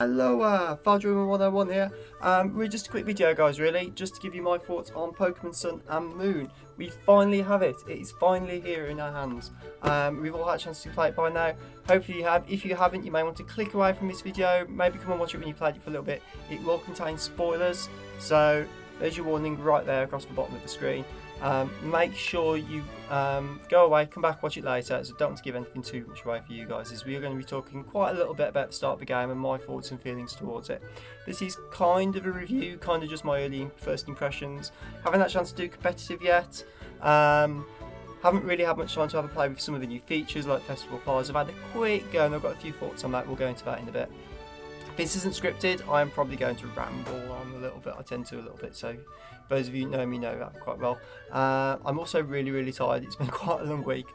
Hello, Fardroom101 here. Really just a quick video, guys, really, just to give you my thoughts on Pokemon Sun and Moon. We finally have it. It is finally here in our hands. We've all had a chance to play it by now. Hopefully you have. If you haven't, you may want to click away from this video. Maybe come and watch it when you played it for a little bit. It will contain spoilers, so there's your warning right there across the bottom of the screen. Make sure you go away, come back, watch it later, so don't want to give anything too much away for you guys, as we are going to be talking quite a little bit about the start of the game and my thoughts and feelings towards it. This is kind of a review, kind of just my early first impressions. Haven't had a chance to do competitive yet. Haven't really had much time to have a play with some of the new features like Festival Pies. I've had a quick go and I've got a few thoughts on that. We'll go into that in a bit. This isn't scripted. I am probably going to ramble on a little bit. I tend to a little bit, so those of you who know me know that quite well. I'm also really tired. It's been quite a long week.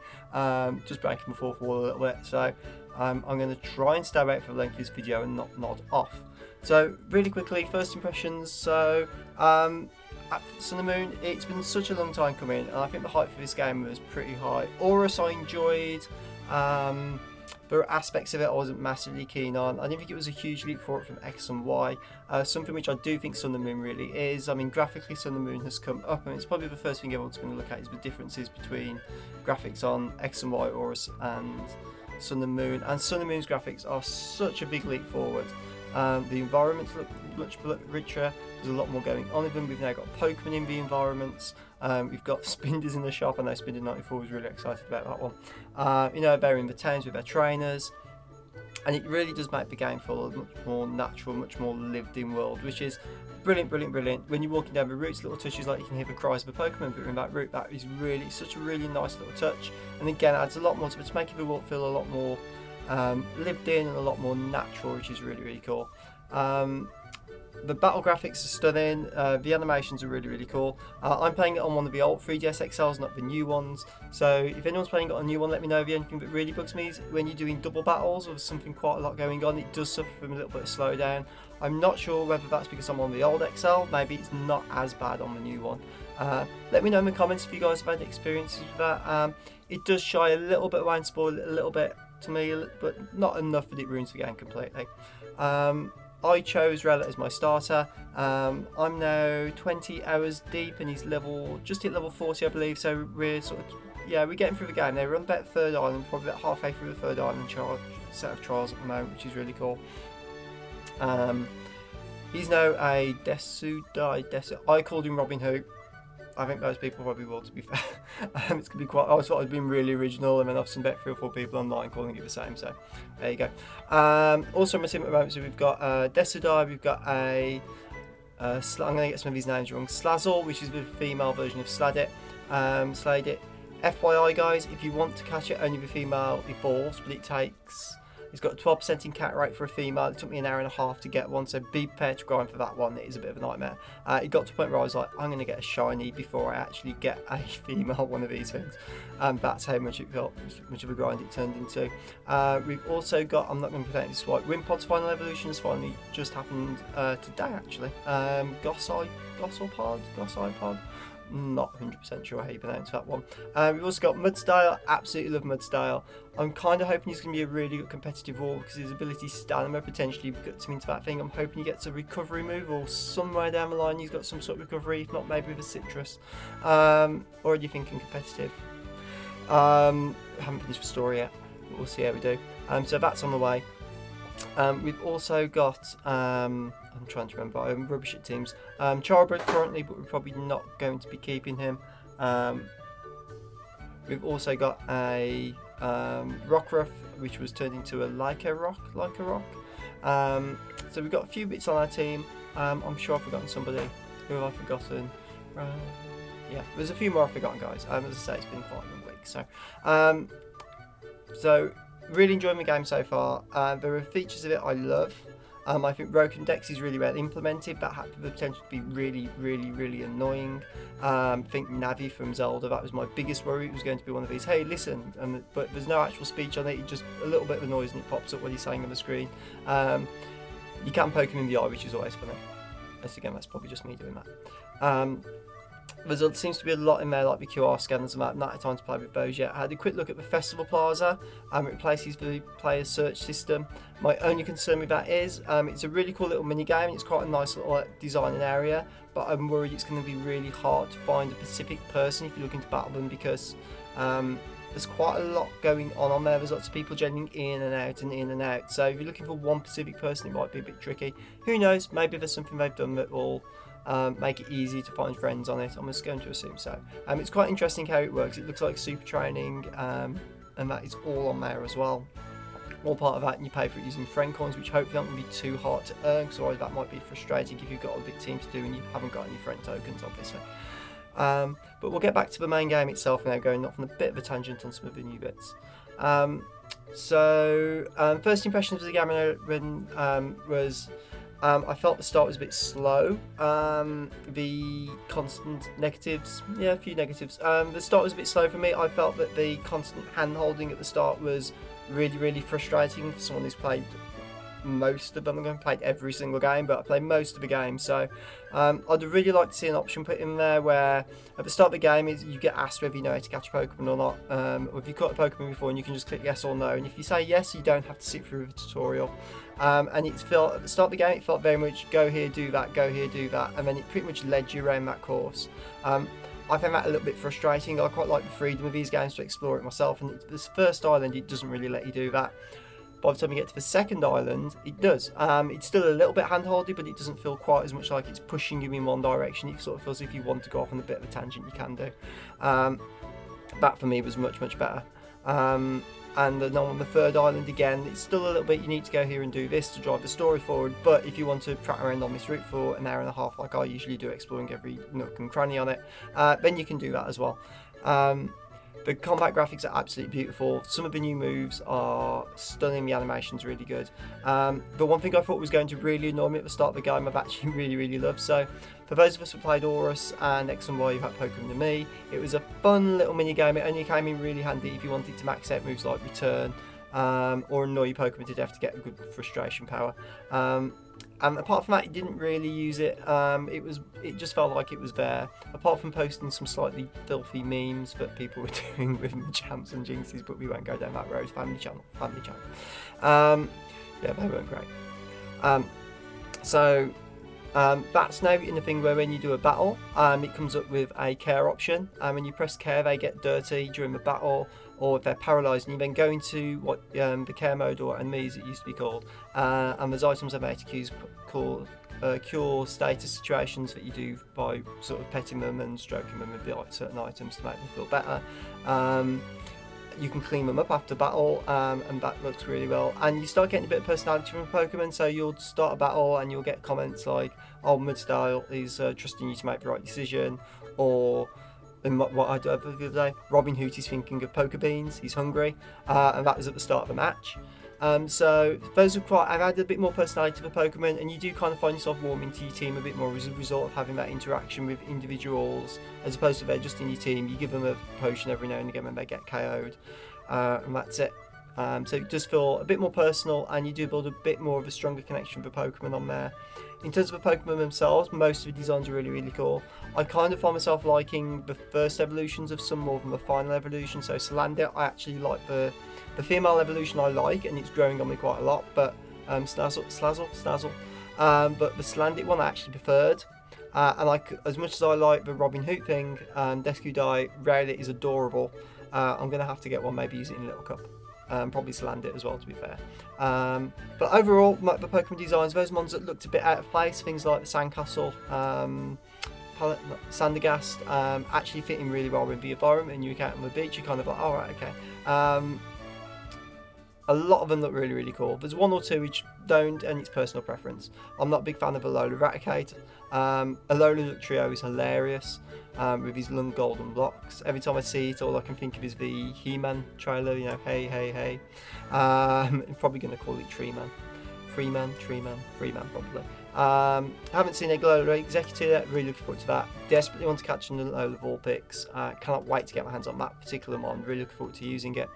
Just breaking the fourth wall a little bit, so I'm going to try and stay awake for the length of this video and not nod off. So really quickly, first impressions. So at Sun and Moon, it's been such a long time coming, and I think the hype for this game was pretty high. Aurus I enjoyed. There were aspects of it I wasn't massively keen on. I didn't think it was a huge leap forward from X and Y. Something which I do think Sun and Moon really is. I mean, graphically Sun and Moon has come up, and it's probably the first thing everyone's going to look at is the differences between graphics on X and Y Aurus and Sun and Moon. And Sun and Moon's graphics are such a big leap forward. The environments look much richer. There's a lot more going on in them. We've now got Pokemon in the environments. We've got Spinders in the shop. I know Spinder94 was really excited about that one. They're in the towns with their trainers. And it really does make the game feel a much more natural, much more lived in world, which is brilliant. When you're walking down the routes, little touches like you can hear the cries of a Pokemon that are in that route. That is really such a really nice little touch. And again, adds a lot more to it, to make the world feel a lot more lived in and a lot more natural, which is really cool. The battle graphics are stunning, the animations are really cool. I'm playing it on one of the old 3DS XLs, not the new ones, so if anyone's playing it on a new one, let me know. The only thing that really bugs me is when you're doing double battles or something quite a lot going on, it does suffer from a little bit of slowdown. I'm not sure whether that's because I'm on the old XL, maybe it's not as bad on the new one. Let me know in the comments if you guys have had experiences with that. It does shy a little bit away and spoil it a little bit to me, but not enough that it ruins the game completely. I chose Rel as my starter. I'm now 20 hours deep and he's just hit level 40, I believe, so we're we're getting through the game now. We're on about third island, probably about halfway through the third island set of trials at the moment, which is really cool. He's now a Desu. I called him Robin Hood. I think those people probably will, to be fair. It's going to be quite... I thought I'd been really original, and then I've seen about 3 or 4 people online calling it the same, so there you go. Also in my team at the moment, so we've got Desudai, we've got a... I'm going to get some of these names wrong. Slazzle, which is the female version of Sladit. FYI, guys, if you want to catch it, only the female evolves, but it takes... It's got a 12% encounter rate for a female. It took me an hour and a half to get one, so be prepared to grind for that one. It is a bit of a nightmare. It got to the point where I was like, I'm going to get a shiny before I actually get a female one of these things. That's how much it felt, much of a grind it turned into. We've also got, I'm not going to pretend this right, Wimpod's final evolution has finally just happened today, actually. Gossipod? Not 100% sure how you pronounce that one. We've also got Mudstyle. Absolutely love Mudstyle. I'm kind of hoping he's going to be a really good competitive war because his ability Stamina potentially gets him into that thing. I'm hoping he gets a recovery move, or somewhere down the line he's got some sort of recovery, if not maybe with a citrus. Already thinking competitive. Haven't finished the story yet, but we'll see how we do. So that's on the way. We've also got, I'm trying to remember, I'm rubbish at teams. Charbrook currently, but we're probably not going to be keeping him. We've also got a Rockruff, which was turned into a Leica Rock. So we've got a few bits on our team. I'm sure I've forgotten somebody. Who have I forgotten? Yeah, there's a few more I've forgotten, guys. As I say, it's been quite a long week. So really enjoying the game so far. There are features of it I love. I think Broken Dex is really well implemented. That had the potential to be really annoying. Think Navi from Zelda, that was my biggest worry. It was going to be one of these, hey listen, but there's no actual speech on it. It's just a little bit of a noise and it pops up what he's saying on the screen. You can poke him in the eye, which is always funny. Again, that's probably just me doing that. There seems to be a lot in there, like the QR scanners, and I've not had time to play with those yet. I had a quick look at the Festival Plaza. It replaces the player search system. My only concern with that is it's a really cool little mini game. It's quite a nice little design and area, but I'm worried it's going to be really hard to find a specific person if you're looking to battle them, because there's quite a lot going on there. There's lots of people joining in and out and in and out. So if you're looking for one specific person, it might be a bit tricky. Who knows? Maybe there's something they've done that will make it easy to find friends on it. I'm just going to assume so. It's quite interesting how it works. It looks like super training, and that is all on there as well. All part of that, and you pay for it using friend coins, which hopefully aren't going to be too hard to earn, because otherwise that might be frustrating if you've got a big team to do and you haven't got any friend tokens, obviously. But we'll get back to the main game itself now, going off on a bit of a tangent on some of the new bits. First impressions of the game was I felt the start was a bit slow. The constant negatives, a few negatives. The start was a bit slow for me. I felt that the constant hand holding at the start was really, really frustrating for someone who's played most of them. I haven't played every single game, but I played most of the game. So I'd really like to see an option put in there where at the start of the game you get asked whether you know how to catch a Pokemon or not, or if you've caught a Pokemon before, and you can just click yes or no. And if you say yes, you don't have to sit through the tutorial. And it felt at the start of the game, it felt very much go here, do that, go here, do that, and then it pretty much led you around that course. I found that a little bit frustrating. I quite like the freedom of these games to explore it myself, and this first island, it doesn't really let you do that. By the time you get to the second island, it does. It's still a little bit hand-holdy, but it doesn't feel quite as much like it's pushing you in one direction. It sort of feels as if you want to go off on a bit of a tangent, you can do. That for me was much, much better. And then on the third island again, it's still a little bit, you need to go here and do this to drive the story forward, but if you want to track around on this route for an hour and a half like I usually do, exploring every nook and cranny on it, then you can do that as well. The combat graphics are absolutely beautiful. Some of the new moves are stunning. The animation's really good. But one thing I thought was going to really annoy me at the start of the game, I've actually really, really loved. So for those of us who played Aurus and X and Y, you've had Pokemon to me, it was a fun little mini game. It only came in really handy if you wanted to max out moves like Return, or annoy your Pokemon to death to get a good frustration power. And apart from that, it didn't really use it. It just felt like it was there. Apart from posting some slightly filthy memes that people were doing with champs and jinxes, but we won't go down that road. Family channel. Yeah, they weren't great. That's now in the thing where when you do a battle, it comes up with a care option. When you press care, they get dirty during the battle, or if they're paralysed, and you then go into what the care mode, or enemies it used to be called, and there's items that make called cure status situations that you do by sort of petting them and stroking them with certain items to make them feel better. You can clean them up after battle, and that looks really well. And you start getting a bit of personality from Pokemon, so you'll start a battle and you'll get comments like, "Oh, Mudstyle is trusting you to make the right decision," or what I did the other day, Robin Hood is thinking of poker beans, he's hungry, and that was at the start of the match. So those are I've added a bit more personality to the Pokemon, and you do kind of find yourself warming to your team a bit more as a result of having that interaction with individuals, as opposed to they're just in your team. You give them a potion every now and again when they get KO'd, and that's it. So it does feel a bit more personal, and you do build a bit more of a stronger connection with the Pokemon on there. In terms of the Pokemon themselves, most of the designs are really, really cool. I kind of find myself liking the first evolutions of some more than the final evolution. So Salandit, I actually like the female evolution I like, and it's growing on me quite a lot. But Snazzle. But the Salandit one I actually preferred. And as much as I like the Robin Hood thing, Deskudai Rowlet is adorable. I'm going to have to get one, maybe use it in a little cup. Probably Salandit as well, to be fair. But overall, the Pokemon designs, those ones that looked a bit out of place, things like the Sandcastle, Sandagast, actually fitting really well with the environment, and you encounter on the beach, you're kind of like, oh, right, okay. A lot of them look really, really cool. There's one or two which don't, and it's personal preference. I'm not a big fan of Alola Raticate. Alola Trio is hilarious, with his long golden blocks. Every time I see it, all I can think of is the He-Man trailer, you know, hey, hey, hey. I'm probably going to call it Treeman, probably. I haven't seen a Alola Executive yet, really looking forward to that. Desperately want to catch an Alola Vulpix. Cannot wait to get my hands on that particular one, really looking forward to using it.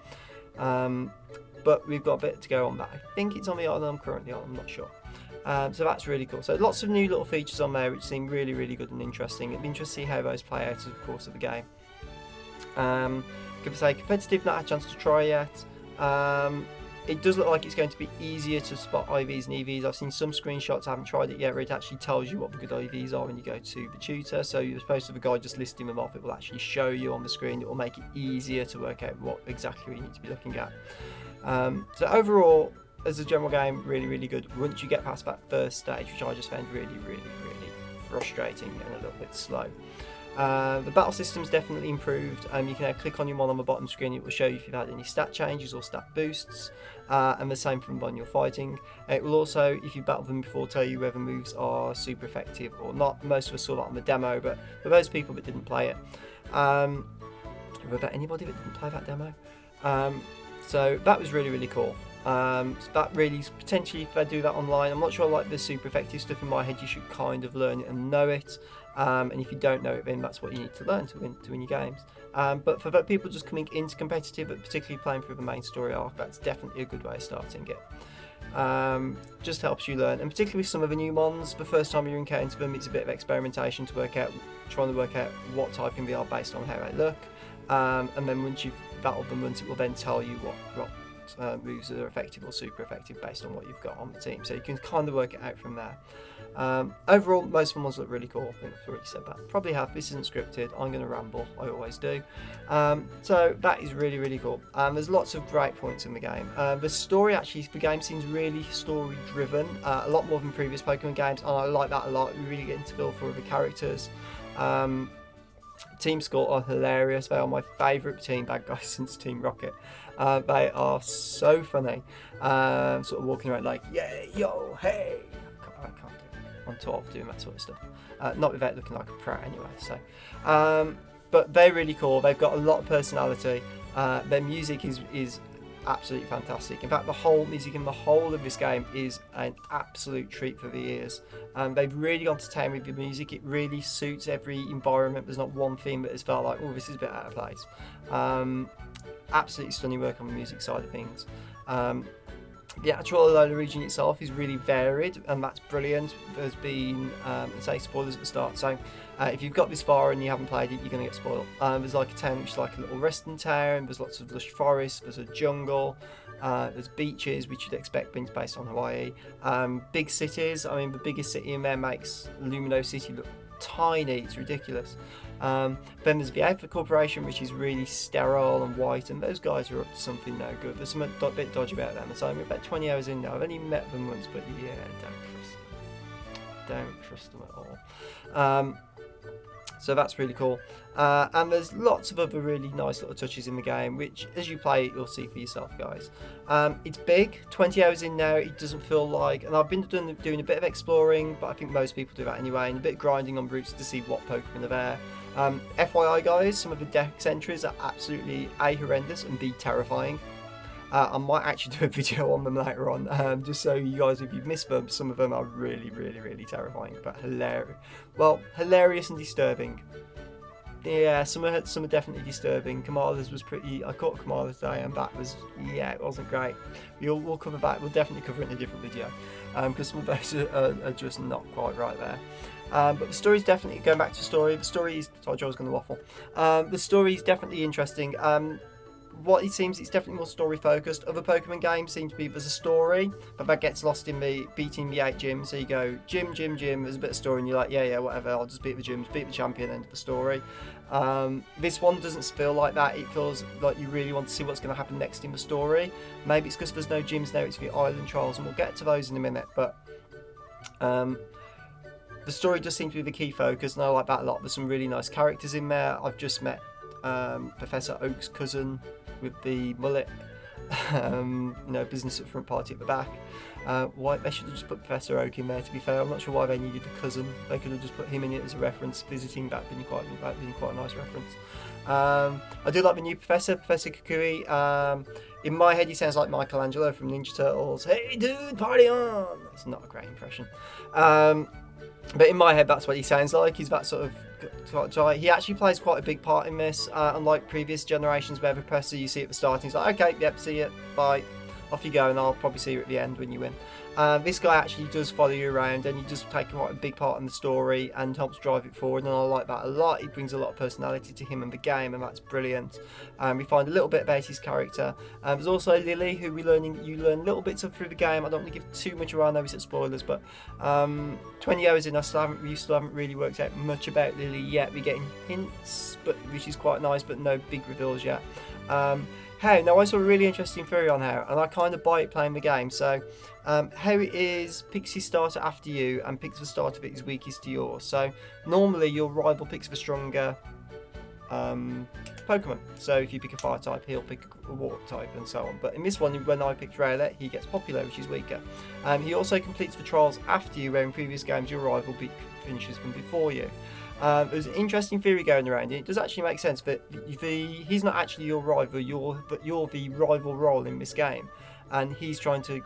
But we've got a bit to go on that. I think it's on the island I'm currently on, I'm not sure. So that's really cool. So lots of new little features on there which seem really, really good and interesting. It'd be interesting to see how those play out over the course of the game. Could say competitive, not had a chance to try yet. It does look like it's going to be easier to spot IVs and EVs. I've seen some screenshots, I haven't tried it yet, where it actually tells you what the good IVs are when you go to the tutor. So you're supposed to have a guy just listing them off, it will actually show you on the screen. It will make it easier to work out what exactly you need to be looking at. So overall, as a general game, really, really good. Once you get past that first stage, which I just found really, really, really frustrating and a little bit slow. The battle system's definitely improved. You can now click on your one on the bottom screen, it will show you if you've had any stat changes or stat boosts, and the same from when you're fighting. It will also, if you've battled them before, tell you whether moves are super effective or not. Most of us saw that on the demo, but for those people that didn't play it, were there anybody that didn't play that demo? So that was really, really cool. So that really, potentially if they do that online, I'm not sure, like the super effective stuff in my head, you should kind of learn it and know it. And if you don't know it, then that's what you need to learn to win your games. But for people just coming into competitive, but particularly playing through the main story arc, that's definitely a good way of starting it. Just helps you learn, and particularly with some of the new mons, the first time you encounter them, it's a bit of experimentation to trying to work out what typing they are based on how they look. And then once you've battled them once, it will then tell you what moves are effective or super effective based on what you've got on the team, so you can kind of work it out from there. Overall, most of the ones look really cool. I think I've already said that. Probably have. This isn't scripted. I'm going to ramble. I always do. So that is really, really cool. There's lots of great points in the game. The story, actually, the game seems really story driven, a lot more than previous Pokemon games, and I like that a lot. We really get into feel for the characters. Team Skull are hilarious. They are my favourite team bad guys since Team Rocket. They are so funny. Sort of walking around like, yeah, yo, hey. I can't do it. I'm 12 doing that sort of stuff. Not without looking like a prat anyway. So, but they're really cool. They've got a lot of personality. Their music is absolutely fantastic. In fact, the whole music in the whole of this game is an absolute treat for the ears. They've really gone to town with the music. It really suits every environment. There's not one theme that has felt like, oh, this is a bit out of place. Absolutely stunning work on the music side of things. The actual Alola region itself is really varied, and that's brilliant. There's been, say, spoilers at the start, so if you've got this far and you haven't played it, you're going to get spoiled. There's like a town which is like a little resting town, there's lots of lush forests, there's a jungle, there's beaches, which you'd expect being based on Hawaii. Big cities, I mean, the biggest city in there makes Lumino City look tiny, it's ridiculous. Then there's the Alpha Corporation, which is really sterile and white, and those guys are up to something no good. There's something a bit dodgy about them, so I'm about 20 hours in now. I've only met them once, but yeah, don't trust them at all. So that's really cool. And there's lots of other really nice little touches in the game, which as you play it, you'll see for yourself, guys. It's big, 20 hours in now, it doesn't feel like, and I've been doing a bit of exploring, but I think most people do that anyway, and a bit of grinding on routes to see what Pokemon are there. FYI guys, some of the dex entries are absolutely A, horrendous, and B, terrifying. I might actually do a video on them later on, just so you guys, if you've missed them, some of them are really, really, really terrifying, but hilarious. Well, hilarious and disturbing. Yeah, some are definitely disturbing. Kamala's was pretty. I caught Kamala today, and that was, yeah, it wasn't great. We'll cover that. We'll definitely cover it in a different video, because some of those are just not quite right there. But the story's definitely, going back to the story. The story is. Sorry, I was going to waffle. The story is definitely interesting. What it seems, it's definitely more story focused. Other Pokemon games seem to be there's a story, but that gets lost in the beating the 8 gyms. So you go gym, there's a bit of story, and you're like, yeah, whatever, I'll just beat the gyms, beat the champion, end of the story. This one doesn't feel like that. It feels like you really want to see what's going to happen next in the story. Maybe it's because there's no gyms there, it's the island trials, and we'll get to those in a minute, but the story does seem to be the key focus, and I like that a lot. There's some really nice characters in there. I've just met Professor Oak's cousin with the mullet, business at front, party at the back. Why they should have just put Professor Oak in there, to be fair. I'm not sure why they needed a cousin. They could have just put him in it as a reference, visiting. That'd been quite a nice reference. I do like the new Professor Kukui. In my head he sounds like Michelangelo from Ninja Turtles. Hey dude, party on! That's not a great impression. But in my head that's what he sounds like. He's that sort of guy. He actually plays quite a big part in this, unlike previous generations where the Professor you see at the start, he's like, okay, yep, see ya, bye. off you go, and I'll probably see you at the end when you win. This guy actually does follow you around, and he does take quite a big part in the story and helps drive it forward, and I like that a lot. It brings a lot of personality to him and the game, and that's brilliant. We find a little bit about his character. There's also Lily, who you learn little bits of through the game. I don't want to give too much away, I know it's at spoilers, but 20 hours in, we still haven't really worked out much about Lily yet. We're getting hints, which is quite nice, but no big reveals yet. How, now I saw a really interesting theory on How, and I kind of buy it playing the game. So How picks his starter after you and picks the starter that is weakest to yours. So normally your rival picks the stronger Pokemon. So if you pick a fire type, he'll pick a water type and so on. But in this one, when I picked Rowlet, he gets Popular, which is weaker. He also completes the trials after you, where in previous games your rival finishes them before you. There's an interesting theory going around. It does actually make sense that he's not actually your rival, but you're the rival role in this game, and he's trying to.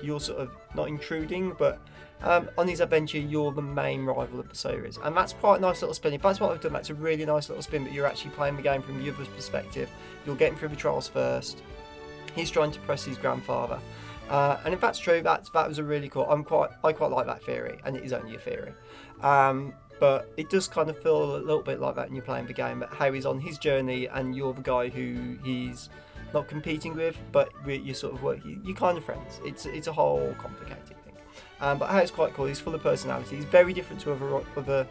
You're sort of not intruding, but on his adventure, you're the main rival of the series, and that's quite a nice little spin. If that's what I've done, that's a really nice little spin. But you're actually playing the game from the other's perspective. You're getting through the trials first. He's trying to press his grandfather, and if that's true, that was a really cool. I quite like that theory, and it is only a theory. But it does kind of feel a little bit like that when you're playing the game. How he's on his journey, and you're the guy who he's not competing with, but you sort of you're kind of friends. It's a whole complicated thing. But how it's quite cool. He's full of personality. He's very different to other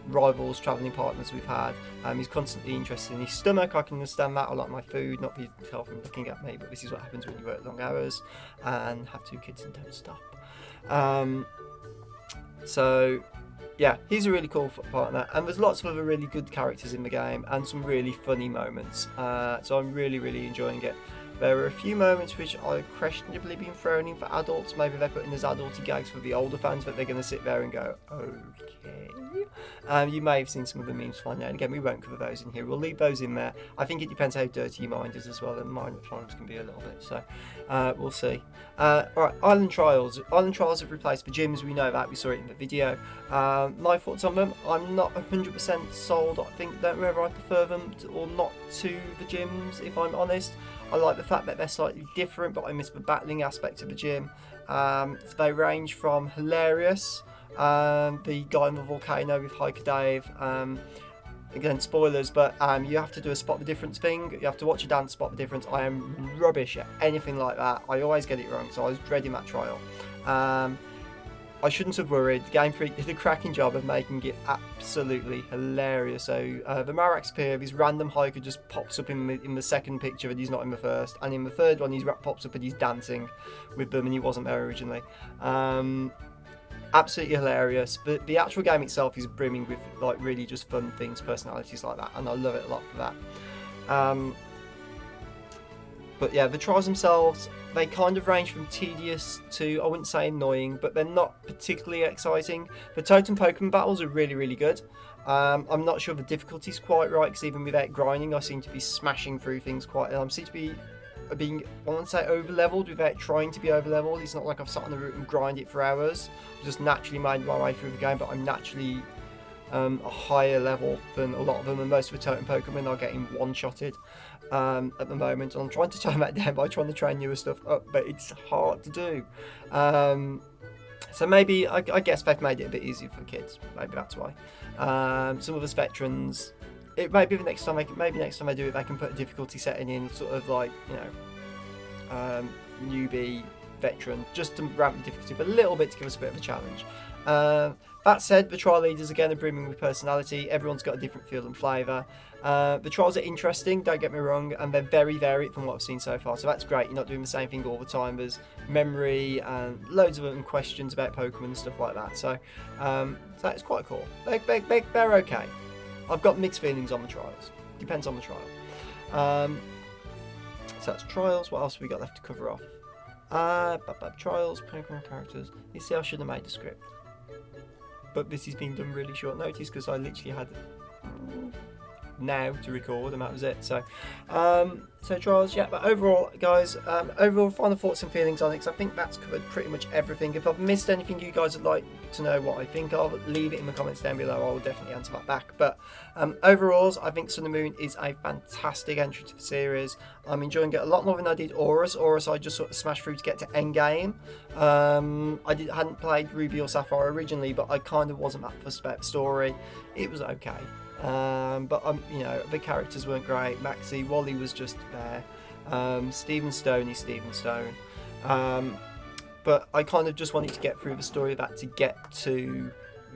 rivals, travelling partners we've had. He's constantly interested in his stomach. I can understand that. I like my food, not be tell from looking at me, but this is what happens when you work long hours and have 2 kids and don't stop. So yeah, he's a really cool partner, and there's lots of other really good characters in the game and some really funny moments. So I'm really enjoying it. There are a few moments which are questionably being thrown in for adults. Maybe they're putting as adulty gags for the older fans, but they're going to sit there and go, okay. You may have seen some of the memes flying out. And again, we won't cover those in here. We'll leave those in there. I think it depends how dirty your mind is as well, and mine at times can be a little bit. So we'll see. Alright, Island Trials. Island Trials have replaced the gyms. We know that. We saw it in the video. My thoughts on them. I'm not 100% sold. I think that whether I prefer them or not to the gyms, if I'm honest. I like the fact that they're slightly different, but I miss the battling aspect of the gym. They range from hilarious, the guy in the volcano with Hiker Dave. Again, spoilers, but you have to do a spot the difference thing. You have to watch a dance, spot the difference. I am rubbish at anything like that. I always get it wrong, so I was dreading that trial. I shouldn't have worried. Game Freak did a cracking job of making it absolutely hilarious. So the Marax Pier, his random hiker just pops up in the second picture, and he's not in the first. And in the third one, he pops up and he's dancing with them, and he wasn't there originally. Absolutely hilarious. But the actual game itself is brimming with like really just fun things, personalities like that, and I love it a lot for that. But yeah, the trials themselves, they kind of range from tedious to, I wouldn't say annoying, but they're not particularly exciting. The Totem Pokemon battles are really good. I'm not sure the difficulty's quite right, because even without grinding, I seem to be smashing through things quite. I seem to be being, I won't say over-leveled without trying to be over-leveled. It's not like I've sat on the route and grind it for hours. I've just naturally made my way through the game, but I'm naturally a higher level than a lot of them, and most of the Totem Pokemon are getting one-shotted at the moment. And I'm trying to tone that down by trying to train newer stuff up, but it's hard to do. So maybe, I guess they've made it a bit easier for kids. Maybe that's why. Some of us veterans, it may be next time they do it, they can put a difficulty setting in, sort of like, you know, newbie, veteran, just to ramp the difficulty up a little bit to give us a bit of a challenge. That said, the trial leaders again are brimming with personality. Everyone's got a different feel and flavour. The trials are interesting, don't get me wrong, and they're very varied from what I've seen so far, so that's great. You're not doing the same thing all the time. There's memory and loads of them questions about Pokemon and stuff like that, so it's quite cool. They're okay. I've got mixed feelings on the trials. Depends on the trial. So that's trials. What else have we got left to cover off? Trials, Pokemon characters. You see, I should have made the script, but this is being done really short notice because I literally had now to record, and that was it. So, so trials, yeah. But overall, guys, overall final thoughts and feelings on it. 'Cause I think that's covered pretty much everything. If I've missed anything you guys would like to know what I think of, leave it in the comments down below. I will definitely answer that back. But overall, I think Sun and Moon is a fantastic entry to the series. I'm enjoying it a lot more than I did Aurus. Aurus, I just sort of smashed through to get to endgame. Hadn't played Ruby or Sapphire originally, but I kind of wasn't that fussed about the story. It was okay. But you know, the characters weren't great. Maxie, Wally was just there. Stephen Stone. But I kind of just wanted to get through the story of that to get to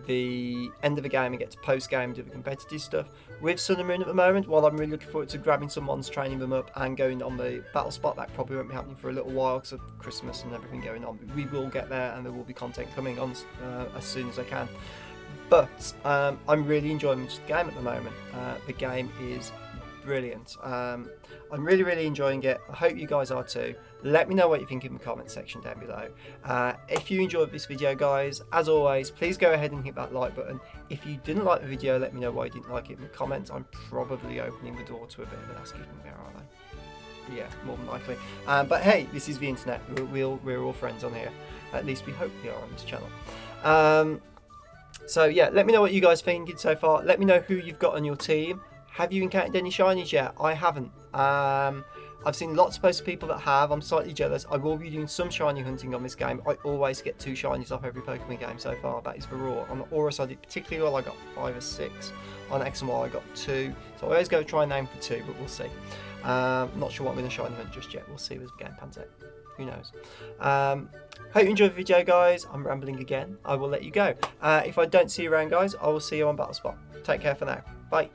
the end of the game and get to post game, do the competitive stuff. With Sun and Moon at the moment, while I'm really looking forward to grabbing some mons, training them up, and going on the battle spot, that probably won't be happening for a little while because of Christmas and everything going on. But we will get there, and there will be content coming on as soon as I can. But I'm really enjoying the game at the moment. The game is brilliant. I'm really enjoying it. I hope you guys are too. Let me know what you think in the comment section down below. If you enjoyed this video, guys, as always, please go ahead and hit that like button. If you didn't like the video, let me know why you didn't like it in the comments. I'm probably opening the door to a bit of an asking where are they? Yeah, more than likely. But hey, this is the internet. We're all friends on here. At least we hope we are on this channel. So yeah, let me know what you guys thinking so far. Let me know who you've got on your team. Have you encountered any shinies yet? I haven't. I've seen lots of posts of people that have. I'm slightly jealous. I will be doing some shiny hunting on this game. I always get 2 shinies off every Pokemon game so far. That is for raw. On the Aurus, I did particularly well. I got 5 or 6. On X and Y, I got 2. So I always go try and aim for 2, but we'll see. Not sure what I'm going to shiny hunt just yet. We'll see as the game pans out. Who knows? Hope you enjoyed the video, guys. I'm rambling again. I will let you go. If I don't see you around, guys, I will see you on Battle Spot. Take care for now. Bye.